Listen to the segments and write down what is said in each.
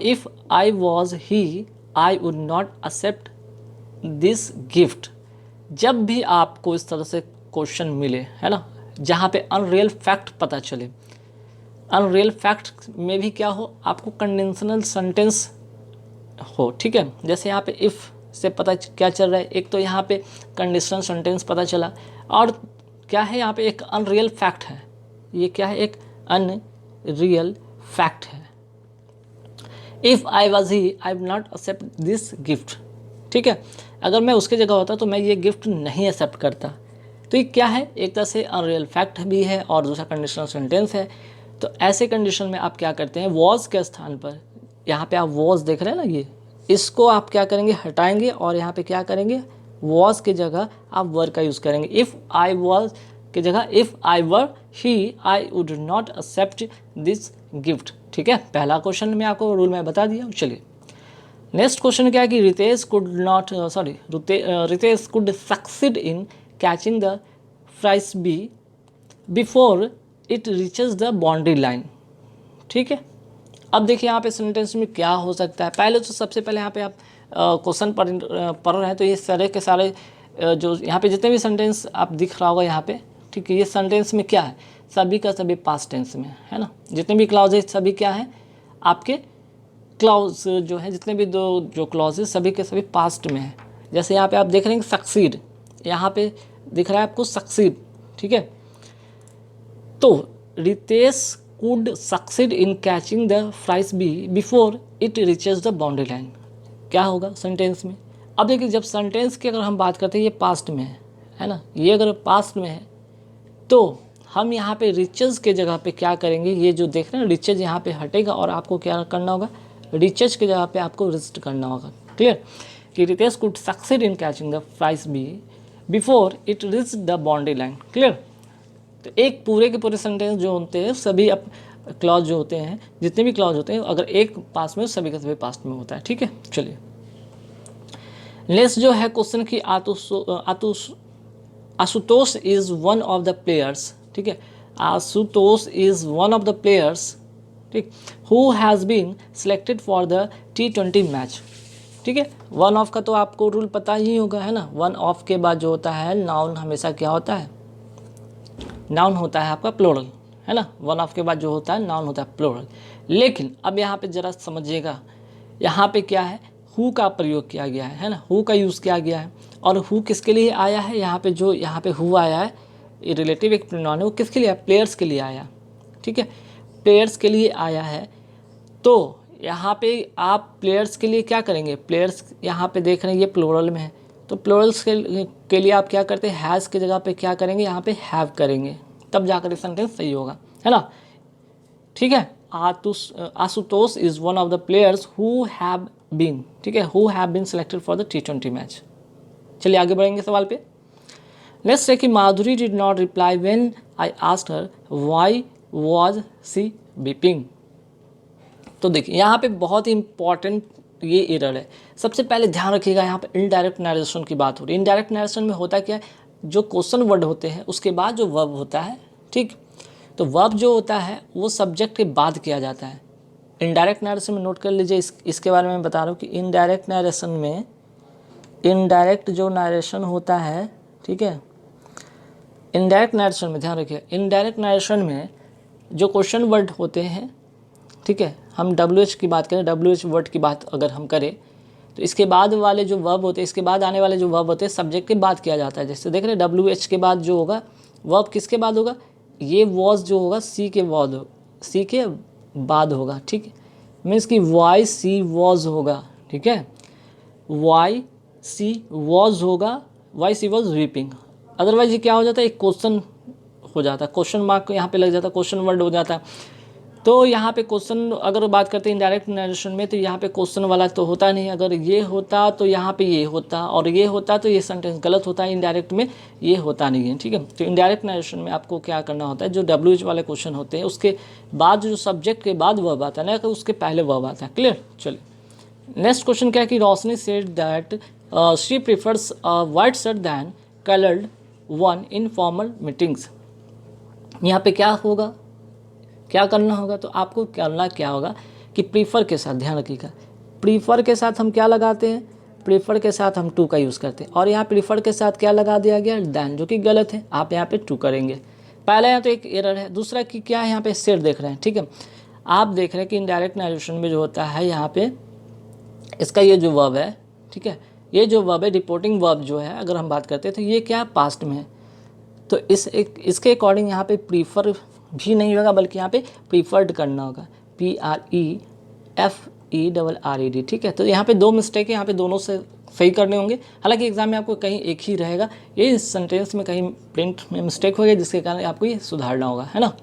If I was he I would not accept this gift. जब भी आपको इस तरह से क्वेश्चन मिले, है ना, जहाँ पे अनरियल फैक्ट पता चले, अनरियल फैक्ट में भी क्या हो, आपको कंडीशनल सेंटेंस हो, ठीक है। जैसे यहाँ पे इफ़ से पता क्या चल रहा है, एक तो यहाँ पे कंडीशनल सेंटेंस पता चला, और क्या है यहाँ पे एक अनरियल फैक्ट है। ये क्या है, एक अनरियल फैक्ट है। If I was he I would not accept this gift, ठीक है। अगर मैं उसके जगह होता तो मैं ये गिफ्ट नहीं एक्सेप्ट करता। तो ये क्या है, एक तरह से अनरियल फैक्ट भी है और दूसरा कंडीशनल सेंटेंस है। तो ऐसे कंडीशन में आप क्या करते हैं, वॉज के स्थान पर, यहाँ पे आप वॉज देख रहे हैं ना, ये इसको आप क्या करेंगे, हटाएंगे, और यहाँ पे क्या करेंगे, वॉज की जगह आप वर का यूज़ करेंगे। इफ़ आई वॉज की जगह if I were he I would not accept this gift, ठीक है। पहला क्वेश्चन में आपको रूल मैं बता दिया। चलिए नेक्स्ट क्वेश्चन क्या है कि Ritesh could succeed in catching the frisbee before it reaches the boundary line, ठीक है। अब देखिए यहाँ पे सेंटेंस में क्या हो सकता है। पहले तो सबसे पहले यहाँ पे आप क्वेश्चन पढ़ रहे हैं, तो ये सारे के सारे जो यहाँ पे जितने भी सेंटेंस आप दिख रहा होगा यहाँ पे, ठीक है, ये सेंटेंस में क्या है, सभी का सभी पास्ट टेंस में है ना। जितने भी क्लॉज है सभी क्या है, आपके क्लॉज जो है, जितने भी दो जो क्लॉज है सभी के सभी पास्ट में है। जैसे यहाँ पे आप देख रहे हैं सक्सीड, यहाँ पे दिख रहा है आपको सक्सीड, ठीक है। तो Ritesh could succeed in catching the frisbee before it reaches the boundary line, क्या होगा सेंटेंस में। अब देखिए जब सेंटेंस की अगर हम बात करते हैं, ये पास्ट में है ना, ये अगर पास्ट में है तो हम यहाँ पे रिचेज के जगह पे क्या करेंगे, ये जो देख रहे हैं रिचेज यहाँ पे हटेगा और आपको क्या करना होगा, रिचेज की जगह पे आपको रिस्ट करना होगा। क्लियर, कि Ritesh could succeed in catching the frisbee before it reach the boundary line. Clear, तो एक पूरे के पूरे सेंटेंस जो होते हैं सभी क्लॉज जो होते हैं, जितने भी क्लॉज होते हैं, अगर एक पास में सभी का सभी पास्ट में होता है, ठीक है। चलिए नेक्स्ट जो है क्वेश्चन की Ashutosh is one of the players, ठीक है, Ashutosh is one of the players, ठीक, who has been selected for the T20 match, ठीक है। वन ऑफ का तो आपको रूल पता ही होगा, है ना। वन ऑफ के बाद जो होता है नाउन हमेशा क्या होता है, नाउन होता है आपका प्लूरल, है ना। वन ऑफ के बाद जो होता है नाउन होता है प्लूरल। लेकिन अब यहाँ पे ज़रा समझिएगा, यहाँ पे क्या है, हु का प्रयोग किया गया है ना, हु का यूज़ किया गया है। और हु किसके लिए आया है, यहाँ पे जो यहाँ पे हु आया है, ये रिलेटिव एक प्रोनाउन है, वो किसके लिए आया, प्लेयर्स के लिए आया, ठीक है, प्लेयर्स के लिए आया है। तो यहाँ पे आप प्लेयर्स के लिए क्या करेंगे, प्लेयर्स यहाँ पे देख रहे हैं ये प्लूरल में है, तो प्लूरल्स के लिए आप क्या करते हैं, हैज़ की जगह पे क्या करेंगे, यहाँ पे हैव करेंगे, तब जाकर सेंटेंस सही होगा, है ना, ठीक है। Ashutosh is one of the players who have been, ठीक है, who have been selected for the T20 match. चलिए आगे बढ़ेंगे सवाल पे। लेट्स से कि Madhuri did not reply when I asked her why was she weeping. तो देखिए यहाँ पे बहुत ही इंपॉर्टेंट ये एरर है। सबसे पहले ध्यान रखिएगा, यहाँ पे इनडायरेक्ट नरेशन की बात हो रही है। इनडायरेक्ट नरेशन में होता क्या है, जो क्वेश्चन वर्ड होते हैं उसके बाद जो वर्ब होता है, ठीक, तो वर्ब जो होता है वो सब्जेक्ट के बाद किया जाता है। इनडायरेक्ट नरेशन में नोट कर लीजिए, इसके बारे में बता रहा हूँ कि इनडायरेक्ट नरेशन में, इनडायरेक्ट जो नरेशन होता है, ठीक है, इनडायरेक्ट नरेशन में ध्यान रखिए, इनडायरेक्ट नरेशन में जो क्वेश्चन वर्ड होते हैं, ठीक है, हम WH की बात करें, WH वर्ड की बात अगर हम करें, तो इसके बाद वाले जो वर्ब होते हैं, इसके बाद आने वाले जो वर्ब होते हैं सब्जेक्ट के बाद किया जाता है। जैसे देख रहे हैं WH के बाद जो होगा वर्ब किसके बाद होगा, ये वॉज जो होगा सी के बाद होगा, ठीक है, मीन्स कि वाई सी वॉज होगा, ठीक है, वाई सी वॉज होगा, why she was weeping. Otherwise ये क्या हो जाता है, एक क्वेश्चन हो जाता है, क्वेश्चन मार्क यहाँ पे लग जाता है, क्वेश्चन वर्ड हो जाता है। तो यहाँ पे क्वेश्चन अगर बात करते हैं इनडायरेक्ट नरेशन में, तो यहाँ पे क्वेश्चन वाला तो होता नहीं। अगर ये होता तो यहाँ पे ये होता, और ये होता तो ये सेंटेंस गलत होता है। इनडायरेक्ट में ये होता नहीं है, ठीक है। तो इनडायरेक्ट नरेशन में आपको क्या करना होता है, जो WH वाले क्वेश्चन होते हैं उसके बाद जो सब्जेक्ट के बाद वर्ब आता है ना, तो उसके पहले वर्ब आता है। क्लियर, चलिए नेक्स्ट क्वेश्चन क्या है कि Roshni said that she prefers white shirt than coloured one in formal meetings. यहाँ पे क्या होगा, क्या करना होगा, तो आपको करना क्या होगा कि कि प्रीफर के साथ, ध्यान रखिएगा, प्रीफर के साथ हम क्या लगाते हैं, प्रीफर के साथ हम टू का यूज़ करते हैं, और यहाँ प्रीफर के साथ क्या लगा दिया गया, दैन, जो कि गलत है। आप यहाँ पे टू करेंगे। पहला यहाँ तो एक एरर है। दूसरा कि क्या है, यहाँ पे सेट देख रहे हैं, ठीक है। आप देख रहे हैं कि इनडायरेक्ट नरेशन में जो होता है यहाँ पे इसका ये जो वर्ब है, ठीक है, ये जो वर्ब है रिपोर्टिंग वर्ब जो है, अगर हम बात करते हैं तो ये क्या पास्ट में है। तो इसके अकॉर्डिंग यहाँ पे प्रीफर भी नहीं होगा, बल्कि यहाँ पे प्रीफर्ड करना होगा, PREFERRED, ठीक है। तो यहाँ पे दो मिस्टेक है, यहाँ पे दोनों से सही करने होंगे। हालांकि एग्जाम में आपको कहीं एक ही रहेगा, ये इस सेंटेंस में कहीं प्रिंट में मिस्टेक हो गया, जिसके कारण आपको ये सुधारना होगा, है ना।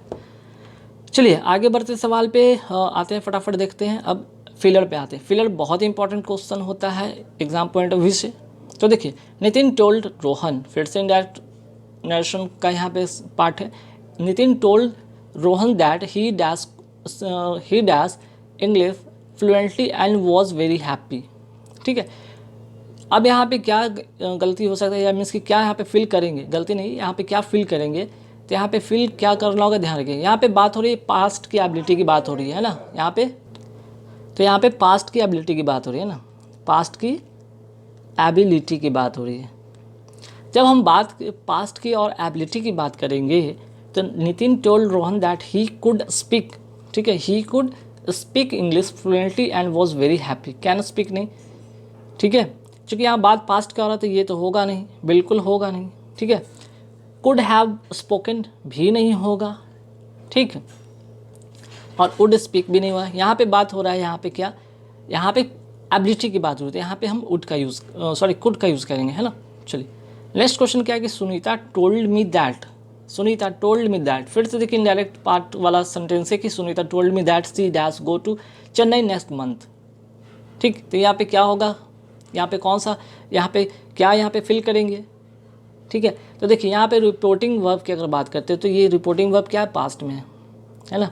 चलिए आगे बढ़ते सवाल पे आते हैं, फटाफट देखते हैं। अब फिलर पे आते हैं। फिलर बहुत ही इंपॉर्टेंट क्वेश्चन होता है एग्जाम पॉइंट ऑफ व्यू से। तो देखिए, नितिन टोल्ड रोहन, फिर से इंडायरेक्ट नरेशन का यहाँ पे पार्ट है। Nitin told Rohan that he dash English fluently and was very happy, ठीक है। अब यहाँ पे क्या गलती हो सकता है, या मीन्स कि क्या यहाँ पे फिल करेंगे, गलती नहीं, यहाँ पे क्या फिल करेंगे, तो यहाँ पे फिल क्या करना होगा, ध्यान रखिए। यहाँ पे बात हो रही है पास्ट की एबिलिटी की बात हो रही है ना यहाँ पे, तो यहाँ पे पास्ट की एबिलिटी की बात हो रही है ना, पास्ट की एबिलिटी की बात हो रही है। जब हम बात पास्ट की और एबिलिटी की बात करेंगे तो Nitin told Rohan that he could speak, ठीक है, he could speak English fluently and was very happy, can speak नहीं, ठीक है। चूँकि यहाँ बात पास्ट का हो रहा है तो ये तो होगा नहीं, बिल्कुल होगा नहीं, ठीक है। कुड हैव स्पोकन भी नहीं होगा, ठीक है, और वुड स्पीक भी नहीं हुआ। यहाँ पे बात हो रहा है, यहाँ पे क्या, यहाँ पे एबिलिटी की बात हो रही है, यहाँ पे हम कुड का यूज़ करेंगे, है ना। चलिए नेक्स्ट क्वेश्चन क्या है कि Sunita told me that, Sunita told me that, फिर से देखिए इनडायरेक्ट पार्ट वाला सेंटेंस है कि Sunita told me that she dash go to Chennai next month, ठीक। तो यहाँ पे क्या होगा, यहाँ पे कौन सा, यहाँ पे क्या, यहाँ पे फिल करेंगे, ठीक है। तो देखिए यहाँ पे रिपोर्टिंग वर्ब की अगर बात करते हैं तो ये रिपोर्टिंग वर्ब क्या है, पास्ट में है ना,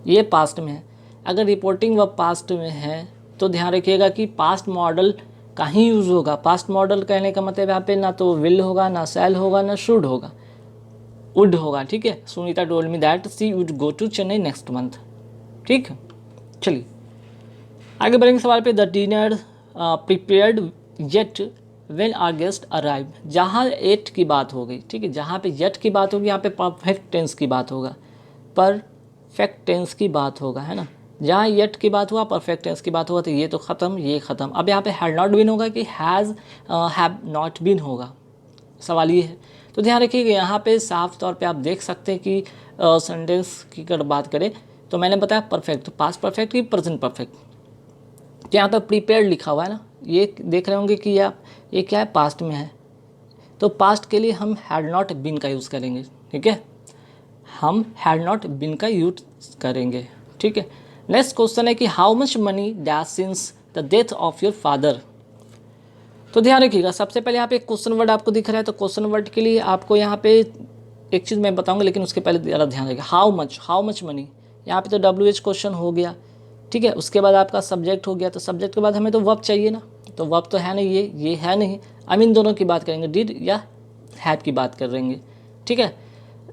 ये पास्ट में है। अगर रिपोर्टिंग वर्ब पास्ट में है तो ध्यान रखिएगा कि पास्ट मॉडल का ही यूज़ होगा। पास्ट मॉडल कहने का मतलब यहाँ पे ना तो विल होगा, ना शैल होगा, ना शुड होगा, वुड होगा, ठीक है। Sunita told me that she would go to Chennai next month, ठीक है। चलिए आगे बढ़ेंगे सवाल पे। The dinner prepared yet when our guest arrive, जहाँ एट की बात हो गई, ठीक है, जहाँ पे येट की बात होगी यहाँ पे परफेक्ट टेंस की बात होगा, परफेक्ट टेंस की बात होगा, है ना। जहाँ येट की बात हुआ, परफेक्ट टेंस की बात हुआ, तो ये तो ख़त्म, ये ख़त्म। अब यहाँ पे हैड नॉट बीन होगा कि हैज़ हैव नॉट बीन होगा, सवाल ये है। तो ध्यान रखिएगा यहाँ पे साफ तौर पे आप देख सकते हैं कि सेंटेंस की अगर बात करें तो मैंने बताया परफेक्ट, पास्ट परफेक्ट की प्रेजेंट परफेक्ट। तो यहाँ पर प्रीपेयर्ड लिखा हुआ है ना, ये देख रहे होंगे कि ये क्या है, पास्ट में है। तो पास्ट के लिए हम हैड नॉट बीन का यूज़ करेंगे, ठीक है, हम हैड नॉट बीन का यूज़ करेंगे, ठीक है। नेक्स्ट क्वेश्चन है कि how much money dash since the death of your father. तो ध्यान रखिएगा, सबसे पहले यहाँ पे क्वेश्चन वर्ड आपको दिख रहा है, तो क्वेश्चन वर्ड के लिए आपको यहाँ पे एक चीज़ मैं बताऊँगा, लेकिन उसके पहले ज़रा ध्यान रखिएगा। हाउ मच मनी, यहाँ पे तो WH क्वेश्चन हो गया, ठीक है। उसके बाद आपका सब्जेक्ट हो गया, तो सब्जेक्ट के बाद हमें तो वर्ब चाहिए ना, तो वर्ब तो है नहीं, ये है नहीं। आई मीन दोनों की बात करेंगे, डिड या हैव की बात करेंगे, ठीक है,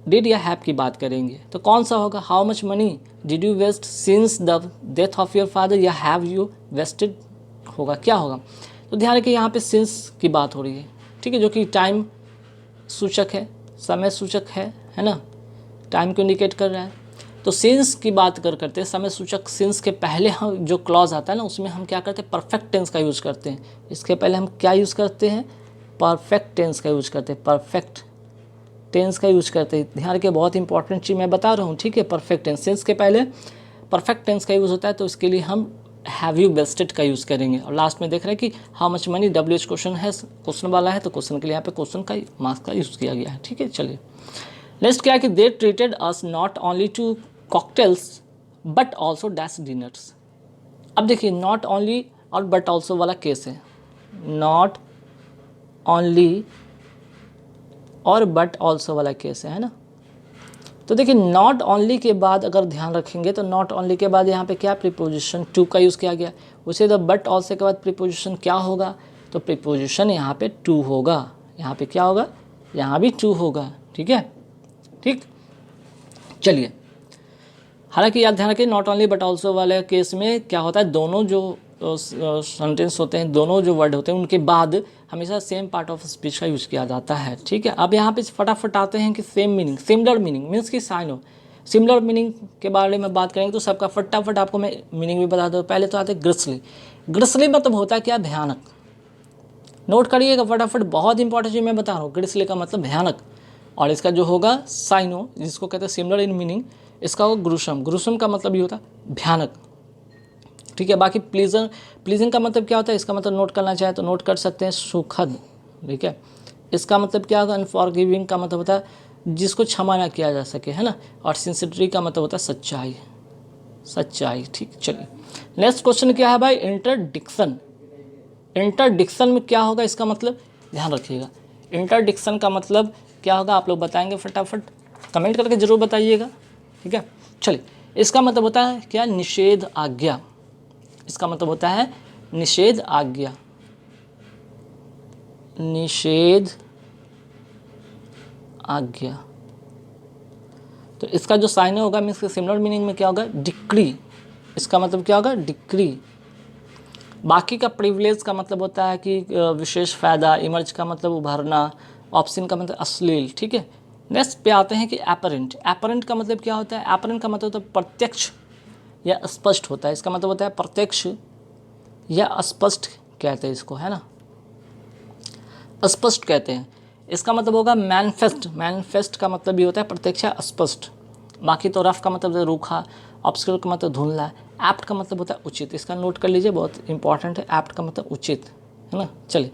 डिड या हैव की बात करेंगे। तो कौन सा होगा, how much money did you waste since the death of your father, या हैव यू वेस्टेड होगा, क्या होगा। तो ध्यान रखिए यहाँ पे सिंस की बात हो रही है, ठीक है, जो कि टाइम सूचक है, समय सूचक है ना, टाइम को इंडिकेट कर रहा है। तो सिंस की बात करते हैं, समय सूचक सिंस के पहले हम जो क्लॉज आता है ना, उसमें हम क्या करते हैं, परफेक्ट टेंस का यूज़ करते हैं। इसके पहले हम क्या यूज़ करते हैं, परफेक्ट टेंस का यूज़ करते हैं, परफेक्ट टेंस का यूज़ करते हैं। ध्यान रखिए बहुत इंपॉर्टेंट चीज़ मैं बता रहा हूँ, ठीक है। परफेक्ट टेंस, सिंस के पहले परफेक्ट टेंस का यूज़ होता है, तो इसके लिए हम हैव यू वेस्टेड का यूज़ करेंगे। और लास्ट में देख रहे हैं कि how much money WH question है, क्वेश्चन वाला है, तो क्वेश्चन के लिए यहाँ पे क्वेश्चन का मार्क्स का यूज़ किया गया है, ठीक है। चलिए नेक्स्ट क्या है कि they treated us not only to cocktails but also dash dinners. अब देखिए नॉट ओनली और बट ऑल्सो वाला केस है, नॉट ओनली और बट ऑल्सो वाला केस है ना। तो देखिए नॉट ओनली के बाद अगर ध्यान रखेंगे तो नॉट ओनली के बाद यहाँ पे क्या प्रीपोजिशन टू का यूज़ किया गया, उसे तो बट ऑल्सो के बाद प्रीपोजिशन क्या होगा, तो प्रीपोजिशन यहाँ पे टू होगा, यहाँ पे क्या होगा, यहाँ भी टू होगा, ठीक है, ठीक। चलिए हालांकि याद ध्यान रखिए नॉट ओनली बट ऑल्सो वाले केस में क्या होता है, दोनों जो सेंटेंस होते हैं, दोनों जो वर्ड होते हैं उनके बाद हमेशा सेम पार्ट ऑफ स्पीच का यूज़ किया जाता है। ठीक है, अब यहाँ पे फटाफट आते हैं कि same meaning, similar meaning means कि साइन हो। सिमिलर मीनिंग के बारे में बात करेंगे तो सबका फटाफट आपको मैं मीनिंग भी बता दूँ। पहले तो आते हैं ग्रिसली। ग्रिसली मतलब होता है क्या, भयानक। नोट करिएगा फटाफट, बहुत इंपॉर्टेंट चीज़ मैं बता रहा हूँ। ग्रिसली का मतलब भयानक, और इसका जो होगा साइनो, जिसको कहते हैं सिमिलर इन मीनिंग, इसका होगा ग्रुसम। ग्रुसम का मतलब ये होता है भयानक। ठीक है, बाकी प्लीजिंग का मतलब क्या होता है, इसका मतलब नोट करना चाहे तो नोट कर सकते हैं, सुखद। ठीक है, इसका मतलब क्या होगा, अनफॉरगिविंग का मतलब होता है जिसको क्षमा ना किया जा सके, है ना। और सिंसियरिटी का मतलब होता है सच्चाई, सच्चाई। ठीक, चलिए नेक्स्ट क्वेश्चन क्या है भाई, इंटरडिक्शन। इंटरडिक्शन में क्या होगा, इसका मतलब ध्यान रखिएगा। इंटरडिक्शन का मतलब क्या होगा, आप लोग बताएंगे फटाफट, कमेंट करके ज़रूर बताइएगा। ठीक है, चलिए इसका मतलब होता है क्या, निषेध आज्ञा। इसका मतलब होता है निषेध आज्ञा, निषेध आज्ञा। तो इसका जो साइन होगा मीन्स के सिमिलर मीनिंग में क्या होगा, डिक्री। इसका मतलब क्या होगा, डिक्री। बाकी का प्रिविलेज का मतलब होता है कि विशेष फ़ायदा। इमर्ज का मतलब उभरना। ऑप्शन का मतलब अश्लील। ठीक है, नेक्स्ट पे आते हैं कि एपरेंट। एपरेंट का मतलब क्या होता है, एपरेंट का मतलब होता है प्रत्यक्ष या स्पष्ट होता है। इसका मतलब होता है प्रत्यक्ष या स्पष्ट कहते हैं इसको, है ना, स्पष्ट कहते हैं। इसका मतलब होगा मैनिफेस्ट। मैनिफेस्ट का मतलब ये होता है प्रत्यक्ष या स्पष्ट। बाकी तो रफ का मतलब है रूखा, ऑब्सक्योर का मतलब धुंधला, एप्ट का मतलब होता है उचित। इसका नोट कर लीजिए, बहुत इंपॉर्टेंट है, एप्ट का मतलब उचित, है ना। चलिए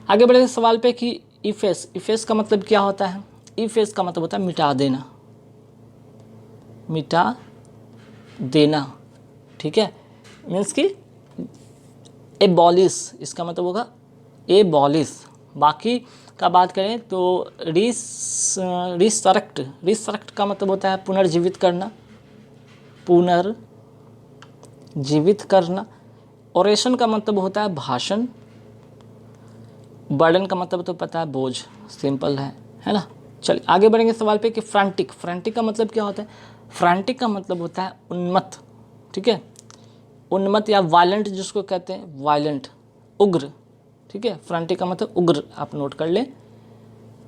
आगे बढ़े सवाल पे कि इफेस। इफेस का मतलब क्या होता है, इफेस का मतलब होता है मिटा देना, मिटा देना। ठीक है, मीन्स कि एबॉलिश, इसका मतलब होगा एबॉलिश। बाकी का बात करें तो रिसरेक्ट। रिसरेक्ट का मतलब होता है पुनर्जीवित करना, पुनर्जीवित करना। ओरेशन का मतलब होता है भाषण। बर्डन का मतलब तो पता है बोझ, सिंपल है ना। चलिए आगे बढ़ेंगे सवाल पे कि फ्रैंटिक। फ्रैंटिक का मतलब क्या होता है, फ्रैंटिक का मतलब होता है उन्मत्त। ठीक है, उन्मत्त या वायलेंट जिसको कहते हैं, वायलेंट, उग्र। ठीक है, फ्रैंटिक का मतलब उग्र, आप नोट कर लें।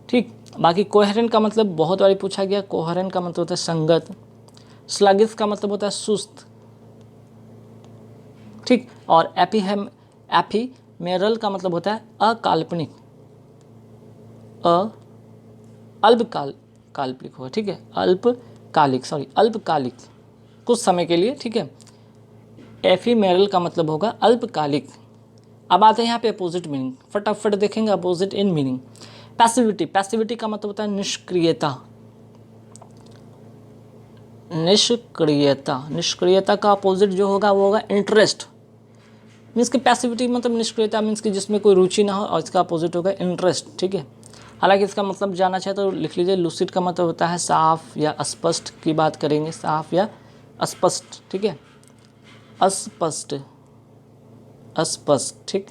ठीक, बाकी कोहेरेंट का मतलब बहुत बार पूछा गया, कोहेरेंट का मतलब होता है संगत। स्लगिश का मतलब होता है सुस्त। ठीक, और एफीमेरल का मतलब होता है अकाल्पनिक, काल्पनिक होगा। ठीक है, अल्पकालिक, अल्पकालिक, कुछ समय के लिए। ठीक है, एफीमेरल का मतलब होगा अल्पकालिक। अब आते हैं यहाँ पे अपोजिट मीनिंग, फटाफट देखेंगे opposite in meaning. Passivity. Passivity का मतलब होता है निष्क्रियता, निष्क्रियता। निष्क्रियता का अपोजिट जो होगा वो होगा इंटरेस्ट। मीन्स कि पैसिविटी मतलब निष्क्रियता, मीन्स कि जिसमें कोई रुचि ना हो, और इसका अपोजिट होगा इंटरेस्ट। ठीक है, हालांकि इसका मतलब जानना चाहे तो लिख लीजिए। लूसिड का मतलब होता है साफ या स्पष्ट की बात करेंगे, साफ या स्पष्ट। ठीक है, अस्पष्ट, अस्पष्ट। ठीक,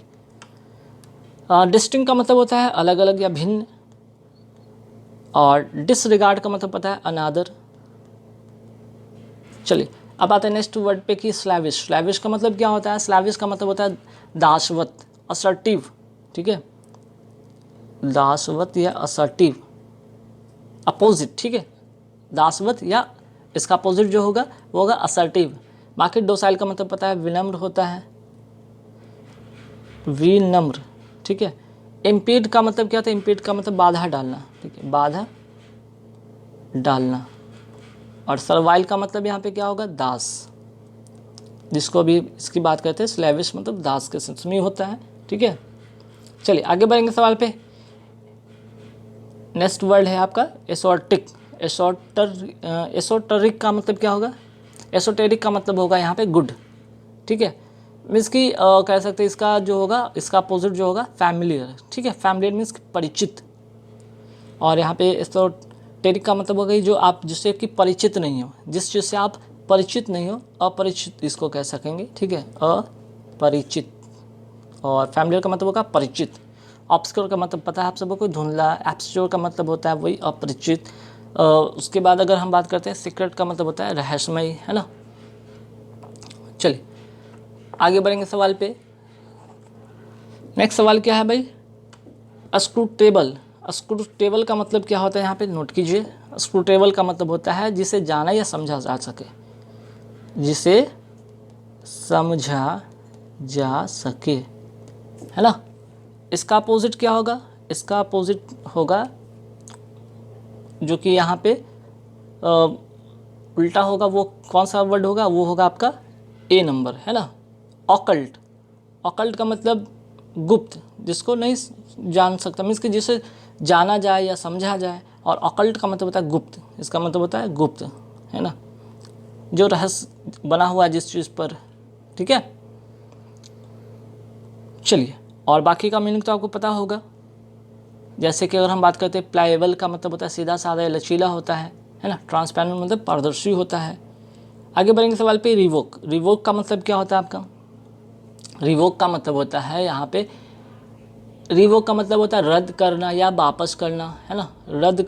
डिस्टिंक्ट का मतलब होता है अलग अलग या भिन्न। और डिसरिगार्ड का मतलब पता है अनादर। चलिए अब आते हैं नेक्स्ट वर्ड पे कि स्लैविश। स्लैविश का मतलब क्या होता है, स्लैविश का मतलब होता है दासवत, असर्टिव। ठीक है, दासवत या असर्टिव, अपोजिट। ठीक है, दासवत या इसका अपोजिट जो होगा वो होगा असर्टिव। बाकी डोसाइल का मतलब पता है विनम्र होता है, विनम्र। ठीक है, इम्पीड का मतलब क्या होता है, इम्पीड का मतलब बाधा डालना। ठीक है, बाधा डालना। और सर्वाइल का मतलब यहाँ पे क्या होगा, दास, जिसको अभी इसकी बात करते हैं स्लेविश मतलब दास के सेंस में होता है। ठीक है, चलिए आगे बढ़ेंगे सवाल पे। नेक्स्ट वर्ड है आपका एसोटिक। एसोटरिक का मतलब क्या होगा, एसोटेरिक का मतलब होगा यहाँ पे गुड। ठीक है, मीन्स कि कह सकते हैं इसका जो होगा, इसका अपोजिट जो होगा फैमिलियर। ठीक है, फैमिलियर मीन्स परिचित। और यहाँ पे एसोटेरिक का मतलब होगा जो आप जिससे कि परिचित नहीं हो, जिस चीज़ से आप परिचित नहीं हो, अपरिचित इसको कह सकेंगे। ठीक है, अपरिचित। और फैमिलियर का मतलब होगा परिचित। ऑब्सक्योर का मतलब पता है आप सबको, धुंधला। एब्सक्योर का मतलब होता है वही अपरिचित। उसके बाद अगर हम बात करते हैं सीक्रेट का मतलब होता है रहस्यमय, है ना। चलिए आगे बढ़ेंगे सवाल पे। नेक्स्ट सवाल क्या है भाई, स्क्रूटेबल। स्क्रूटेबल का मतलब क्या होता है यहाँ पे नोट कीजिए। स्क्रूटेबल का मतलब होता है जिसे जाना या समझा जा सके, जिसे समझा जा सके, है ना। इसका अपोजिट क्या होगा, इसका अपोजिट होगा जो कि यहाँ पे उल्टा होगा, वो कौन सा वर्ड होगा, वो होगा आपका ए नंबर, है ना। ऑकल्ट। ऑकल्ट का मतलब गुप्त, जिसको नहीं जान सकता, मीन्स कि जिसे जाना जाए या समझा जाए, और ऑकल्ट का मतलब होता है गुप्त, इसका मतलब होता है गुप्त, है ना, जो रहस्य बना हुआ है जिस चीज़ पर, ठीक है। चलिए, और बाकी का मीनिंग तो आपको पता होगा। जैसे कि अगर हम बात करते हैं प्लाएबल का मतलब होता है सीधा साधा या लचीला होता है ना। ट्रांसपेरेंट मतलब पारदर्शी होता है। आगे बढ़ेंगे सवाल पे। रिवोक। रिवोक का मतलब क्या होता है आपका, रिवोक का मतलब होता है यहाँ पे, रिवोक का मतलब होता है रद्द करना या वापस करना, है ना। रद्द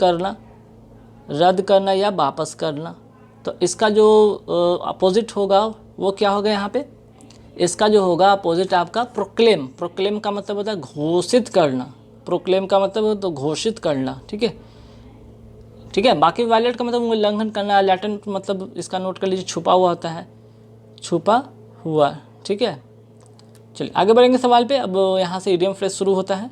करना या वापस करना। तो इसका जो अपोजिट होगा वो क्या होगा यहाँ पे, इसका जो होगा अपोजिट आपका प्रोक्लेम। प्रोक्लेम का मतलब होता है घोषित करना, प्रोक्लेम का मतलब तो घोषित करना, ठीक है, ठीक है। बाकी वायलेट का मतलब उल्लंघन करना, लैटेंट मतलब इसका नोट कर लीजिए छुपा हुआ होता है, छुपा हुआ, ठीक है। चलिए आगे बढ़ेंगे सवाल पे। अब यहाँ से इडियम फ्रेज शुरू होता है।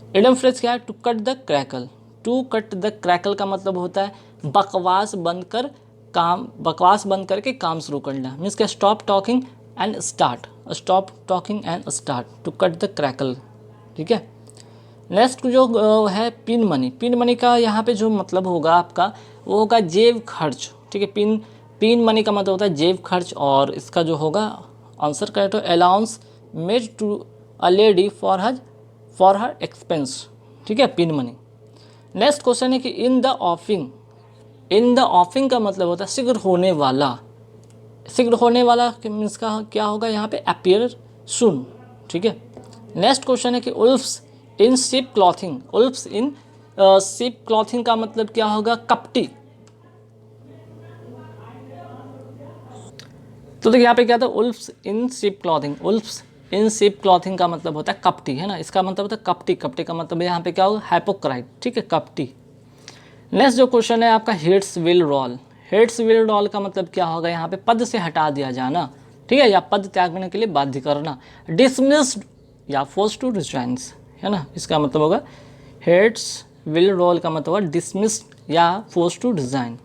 इडियम फ्रेज क्या है, to cut the cackle. To cut the cackle का मतलब होता है बकवास बंद कर काम, बकवास बंद करके काम शुरू करना, मीन्स क्या, stop talking and start, stop talking and start, to cut the cackle, ठीक है। नेक्स्ट जो है पिन मनी। पिन मनी का यहाँ पे जो मतलब होगा आपका वो होगा जेब खर्च, ठीक है। पिन मनी का मतलब होता है जेब खर्च, और इसका जो होगा आंसर करेक्ट हो allowance made to a lady for her expense, ठीक है, पिन मनी। नेक्स्ट क्वेश्चन है कि इन द ऑफिंग। इन द ऑफिंग का मतलब होता है शीघ्र होने वाला। शीघ्र होने वाला मीन्स का क्या होगा यहाँ पे, अपीयर सुन, ठीक है। नेक्स्ट क्वेश्चन है कि उल्फ्स in ship clothing. उल्फ्स in ship clothing का मतलब क्या होगा, कपटी। तो देखिए यहाँ पे क्या था, उल्फ्स in ship clothing. उल्फ्स in ship clothing का मतलब होता है कपटी, है ना। इसका मतलब होता है कपटी। कपटी का मतलब यहाँ पे क्या होगा, हाइपोक्राइट, ठीक है, कपटी। नेक्स्ट जो क्वेश्चन है आपका heads will roll. Heads will roll का मतलब क्या होगा यहाँ पे, पद से हटा दिया जाना, ठीक है, या पद त्यागने के लिए बाध्य करना। डिसमिस्ड या फोर्स टू रिजाइन्स, है ना, इसका मतलब होगा हेड्स विल रोल का मतलब होगा डिसमिस्ड या फोर्स टू रिजाइन।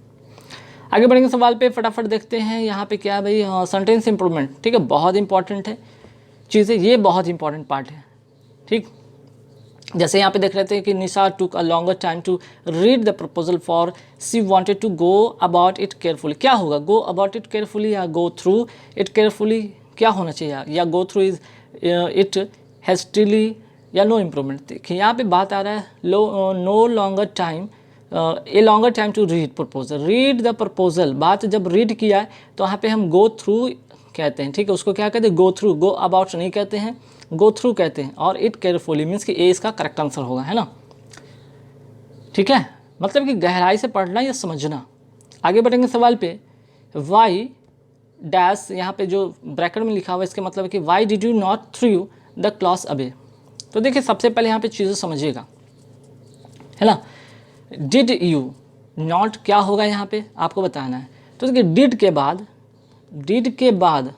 आगे बढ़ेंगे सवाल पे, फटाफट देखते हैं यहाँ पे क्या है भाई, सेंटेंस इंप्रूवमेंट, ठीक है, बहुत इंपॉर्टेंट है चीज़ें, ये बहुत इंपॉर्टेंट पार्ट है, ठीक। जैसे यहाँ पे देख रहे थे कि Nisha took a longer time to read the proposal for she wanted to go about it carefully. क्या होगा, गो अबाउट इट केयरफुली या गो थ्रू इट केयरफुली, क्या होना चाहिए, या गो थ्रू इट हेस्टिली या नो इम्प्रूवमेंट। देखिए यहाँ पे बात आ रहा है no longer time, a longer time to read proposal. Read the proposal, बात जब रीड किया है तो यहाँ पे हम गो थ्रू कहते हैं, ठीक है, उसको क्या कहते हैं, गो थ्रू। गो अबाउट नहीं कहते हैं, गो थ्रू कहते हैं। और इट केयरफुली मीन्स कि ए इसका करेक्ट आंसर होगा, है ना, ठीक है, मतलब कि गहराई से पढ़ना या समझना। आगे बढ़ेंगे सवाल पे। वाई डैश, यहाँ पे जो ब्रैकेट में लिखा हुआ है इसके मतलब है कि why did you not through the cloth away. तो देखिए सबसे पहले यहाँ पे चीज़ें समझिएगा, है ना। डिड यू, नॉट क्या होगा यहाँ पे आपको बताना है। तो देखिए डिड के बाद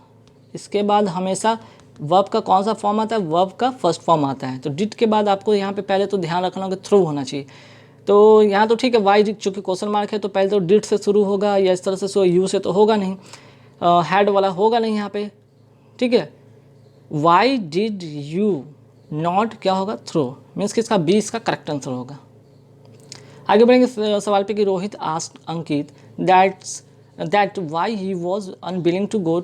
इसके बाद हमेशा वर्ब का कौन सा फॉर्म आता है, वर्ब का फर्स्ट फॉर्म आता है। तो डिड के बाद आपको यहाँ पे पहले तो ध्यान रखना होगा थ्रू होना चाहिए। तो यहाँ तो ठीक है, वाई चूँकि क्वेश्चन मार्क है तो पहले तो डिड से शुरू होगा, या इस तरह से यू से तो होगा नहीं, हैड वाला होगा नहीं यहाँ पे, ठीक है। वाई डिड यू नॉट क्या होगा, थ्रू, मीन्स कि इसका बी इसका करेक्ट आंसर होगा। आगे बढ़ेंगे सवाल पे कि Rohit asked Ankit that why he was unwilling to go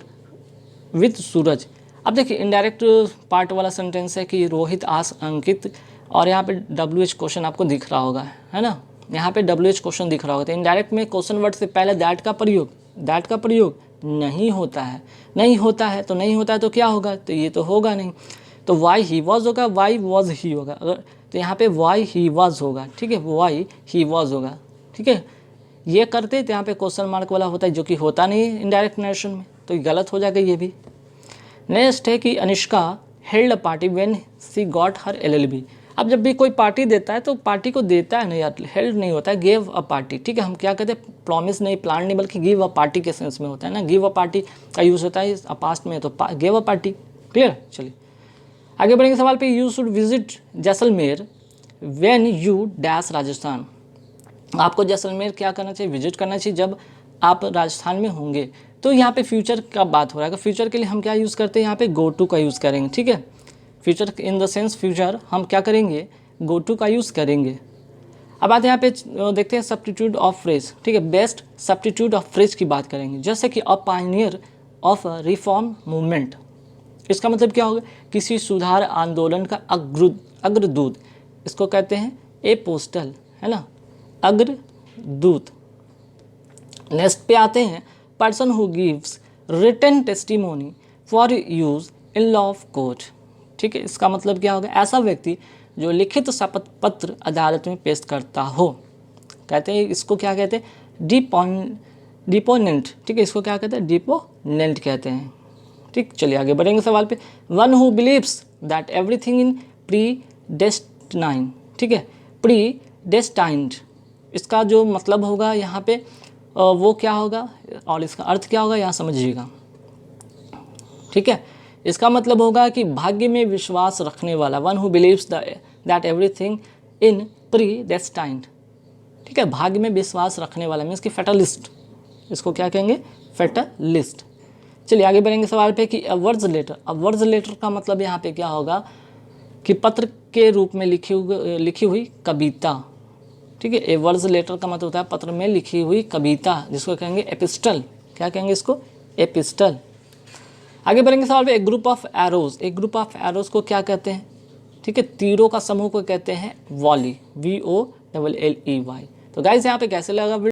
with Suraj. अब देखिए इनडायरेक्ट पार्ट वाला सेंटेंस है कि रोहित आस्क्ड अंकित, और यहाँ पे WH क्वेश्चन आपको दिख रहा होगा, है ना, यहाँ पे WH क्वेश्चन दिख रहा होगा। तो इनडायरेक्ट में क्वेश्चन वर्ड से पहले दैट का प्रयोग नहीं होता है। नहीं होता है तो नहीं होता है तो क्या होगा, तो ये तो होगा नहीं। तो वाई ही वॉज होगा, वाई वॉज ही होगा, अगर तो यहाँ पे वाई ही वॉज होगा, ठीक है, वाई ही वॉज होगा, ठीक है। ये करते तो यहाँ पे क्वेश्चन मार्क वाला होता है, जो कि होता नहीं है इनडायरेक्ट नरेशन में, तो ये गलत हो जाएगा ये भी। नेक्स्ट है कि Anushka held a party when she got her LLB। अब जब भी कोई पार्टी देता है तो पार्टी को देता है ना यार, हेल्ड नहीं होता है, गेव अ पार्टी, ठीक है। हम क्या कहते हैं, प्रॉमिस नहीं, प्लान नहीं, बल्कि गिव अ पार्टी के सेंस में होता है ना। गिव अ पार्टी का यूज़ होता है पास्ट में, तो गिव अ पार्टी। क्लियर। चलिए आगे बढ़ेंगे सवाल पे। You should visit Jaisalmer when you dash Rajasthan. आपको जैसलमेर क्या करना चाहिए, विजिट करना चाहिए जब आप राजस्थान में होंगे। तो यहाँ पे फ्यूचर का बात हो रहा है, फ्यूचर के लिए हम क्या यूज़ करते हैं, यहाँ पे गो टू का यूज़ करेंगे, ठीक है। Future in the sense future हम क्या करेंगे, गो टू का यूज़ करेंगे। अब आते हैं यहाँ पे देखते हैं सब्स्टिट्यूट ऑफ फ्रेज, ठीक है। बेस्ट सब्स्टिट्यूट ऑफ फ्रेज की बात करेंगे, जैसे कि अ पायनियर ऑफ रिफॉर्म मूवमेंट। इसका मतलब क्या होगा, किसी सुधार आंदोलन का अग्रदूत, इसको कहते हैं ए पोस्टल, है ना, अग्रदूत। नेक्स्ट पे आते हैं person who gives written testimony for use in law of court, ठीक है। इसका मतलब क्या होगा, ऐसा व्यक्ति जो लिखित शपथ पत्र अदालत में पेश करता हो, कहते हैं इसको क्या कहते हैं, डिपोनेंट, ठीक है। इसको क्या कहते हैं, डिपोनेंट कहते हैं, ठीक। चलिए आगे बढ़ेंगे सवाल पे। One who believes that everything in predestined, ठीक है, प्री डेस्टाइंड। इसका जो मतलब होगा यहाँ पे वो क्या होगा और इसका अर्थ क्या होगा, यहाँ समझिएगा, ठीक है। इसका मतलब होगा कि भाग्य में विश्वास रखने वाला, one who believes that everything in pre destined, ठीक है। भाग्य में विश्वास रखने वाला मीन्स कि फैटलिस्ट, इसको क्या कहेंगे, फैटलिस्ट। चलिए आगे बढ़ेंगे सवाल पे कि वर्ड्स लेटर। अब वर्ड्स लेटर का मतलब यहाँ पे क्या होगा कि पत्र के रूप में लिखी हुई कविता, ठीक है। ए वर्ड्स लेटर का मतलब होता है पत्र में लिखी हुई कविता, जिसको कहेंगे एपिस्टल। क्या कहेंगे इसको, एपिस्टल। आगे बढ़ेंगे सवाल पे। एक ग्रुप ऑफ एरोज, एक ग्रुप ऑफ एरोज को क्या कहते हैं, ठीक है, तीरों का समूह को कहते हैं वॉली, VOLLEY। तो गाइस यहाँ पे कैसे लगा